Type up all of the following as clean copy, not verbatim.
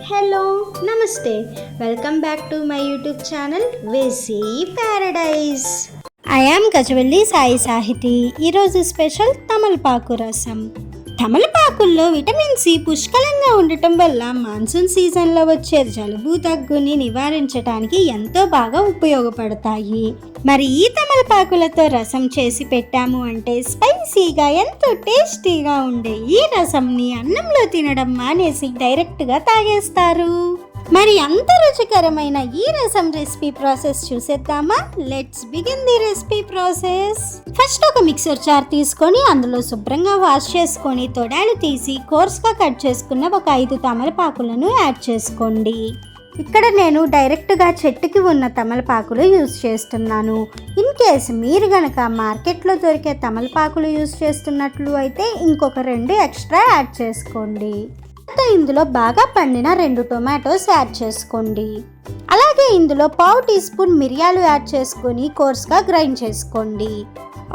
Hello namaste, welcome back to my YouTube channel వేసీ paradise. I am Gajavalli Sai Sahithi. ఈరోజు special తమలపాకు రసం. తమలపాకుల్లో విటమిన్ సి పుష్కలంగా ఉండటం వల్ల మాన్సూన్ సీజన్లో వచ్చే జలుబు దగ్గుని నివారించడానికి ఎంతో బాగా ఉపయోగపడతాయి. మరి ఈ తమలపాకులతో రసం చేసి పెట్టాము అంటే స్పైసీగా ఎంతో టేస్టీగా ఉండే ఈ రసంని అన్నంలో తినడం మానేసి డైరెక్ట్గా తాగేస్తారు. మరి అంత రుచికరమైన ఈ రసం రెసిపీ ప్రాసెస్ చూసేద్దామా? Let's begin the recipe process. First ఒక మిక్సర్ జార్ తీసుకొని అందులో శుభ్రంగా వాష్ చేసుకొని తొడాలు తీసి కోర్స్గా కట్ చేసుకున్న ఒక 5 తమలపాకులను యాడ్ చేసుకోండి. ఇక్కడ నేను డైరెక్ట్గా చెట్టుకి ఉన్న తమలపాకులు యూజ్ చేస్తున్నాను. ఇన్ కేస్ మీరు గనక మార్కెట్లో దొరికే తమలపాకులు యూజ్ చేస్తున్నట్లు అయితే ఇంకొక 2 ఎక్స్ట్రా యాడ్ చేసుకోండి. ఇందులో బాగా పండిన 2 టొమాటోస్ యాడ్ చేసుకోండి. అలాగే ఇందులో 1/2 టీ స్పూన్ మిరియాలు యాడ్ చేసుకొని కోర్స్గా గ్రైండ్ చేసుకోండి.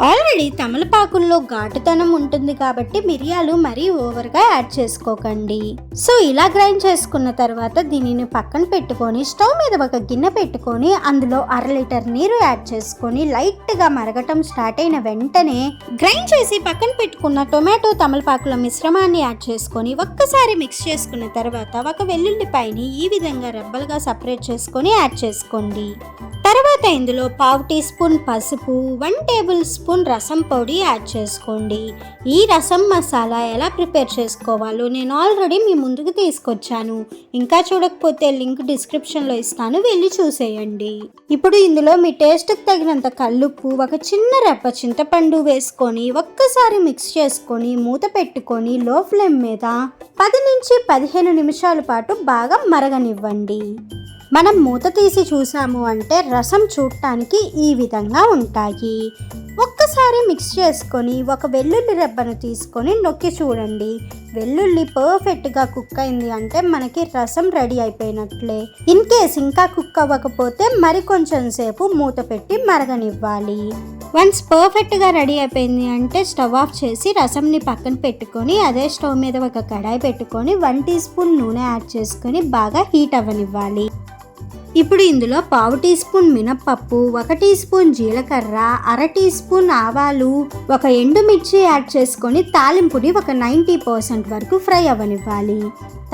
ఆల్రెడీ తమలపాకుల్లో ఘాటుతనం ఉంటుంది కాబట్టి మిరియాలు మరీ ఓవర్గా యాడ్ చేసుకోకండి. సో ఇలా గ్రైండ్ చేసుకున్న తర్వాత దీనిని పక్కన పెట్టుకొని స్టవ్ మీద ఒక గిన్నె పెట్టుకొని అందులో 1/2 లీటర్ నీరు యాడ్ చేసుకొని లైట్గా మరగటం స్టార్ట్ అయిన వెంటనే గ్రైండ్ చేసి పక్కన పెట్టుకున్న టొమాటో తమలపాకుల మిశ్రమాన్ని యాడ్ చేసుకొని ఒక్కసారి మిక్స్ చేసుకున్న తర్వాత ఒక వెల్లుల్లిపాయని ఈ విధంగా రెబ్బలుగా సపరేట్ చేసుకొని యాడ్ చేసుకోండి. తర్వాత ఇందులో 1/2 టీ స్పూన్ పసుపు, 1 టేబుల్ స్పూన్ రసం పొడి యాడ్ చేసుకోండి. ఈ రసం మసాలా ఎలా ప్రిపేర్ చేసుకోవాలో నేను ఆల్రెడీ మీ ముందుకు తీసుకొచ్చాను. ఇంకా చూడకపోతే లింక్ డిస్క్రిప్షన్లో ఇస్తాను, వెళ్ళి చూసేయండి. ఇప్పుడు ఇందులో మీ టేస్ట్కి తగినంత కల్లుప్పు, ఒక చిన్న రెప్ప చింతపండు వేసుకొని ఒక్కసారి మిక్స్ చేసుకొని మూత పెట్టుకొని లో ఫ్లేమ్ మీద 10 నుంచి 15 నిమిషాల పాటు బాగా మరగనివ్వండి. మనం మూత తీసి చూసాము అంటే రసం చూడటానికి ఈ విధంగా ఉంటాయి. ఒక్కసారి మిక్స్ చేసుకొని ఒక వెల్లుల్లి రెబ్బను తీసుకొని నొక్కి చూడండి. వెల్లుల్లి పర్ఫెక్ట్గా కుక్ అయింది అంటే మనకి రసం రెడీ అయిపోయినట్లే. ఇన్ కేస్ ఇంకా కుక్ అవ్వకపోతే మరి కొంచెం సేపు మూత పెట్టి మరగనివ్వాలి. వన్స్ పర్ఫెక్ట్గా రెడీ అయిపోయింది అంటే స్టవ్ ఆఫ్ చేసి రసంని పక్కన పెట్టుకొని అదే స్టవ్ మీద ఒక కడాయి పెట్టుకొని 1 టీ స్పూన్ నూనె యాడ్ చేసుకొని బాగా హీట్ అవ్వనివ్వాలి. ఇప్పుడు ఇందులో 1/2 టీ స్పూన్ మినప్పప్పు, 1 టీ స్పూన్ జీలకర్ర, 1/2 టీ స్పూన్ ఆవాలు, ఒక ఎండుమిర్చి యాడ్ చేసుకొని తాలింపుని ఒక 90% వరకు ఫ్రై అవ్వనివ్వాలి.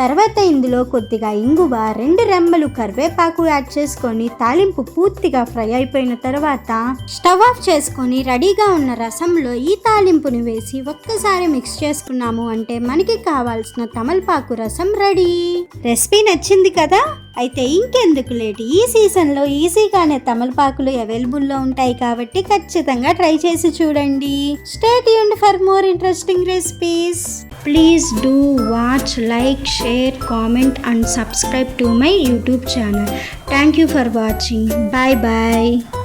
తర్వాత ఇందులో కొద్దిగా ఇంగువ, 2 రెమ్మలు కరివేపాకు యాడ్ చేసుకొని తాలింపు పూర్తిగా ఫ్రై అయిపోయిన తర్వాత స్టవ్ ఆఫ్ చేసుకొని రెడీగా ఉన్న రసంలో ఈ తాలింపుని వేసి ఒక్కసారి మిక్స్ చేసుకున్నాము అంటే మనకి కావాల్సిన తమలపాకు రసం రెడీ. రెసిపీ నచ్చింది కదా? అయితే ఇంకెందుకు లేట్, ఈ సీజన్లో ఈజీగానే తమలపాకులు అవైలబుల్లో ఉంటాయి కాబట్టి ఖచ్చితంగా ట్రై చేసి చూడండి. Stay tuned for more interesting recipes. Please do watch, like, share, comment and subscribe to my YouTube channel. Thank you for watching. Bye bye.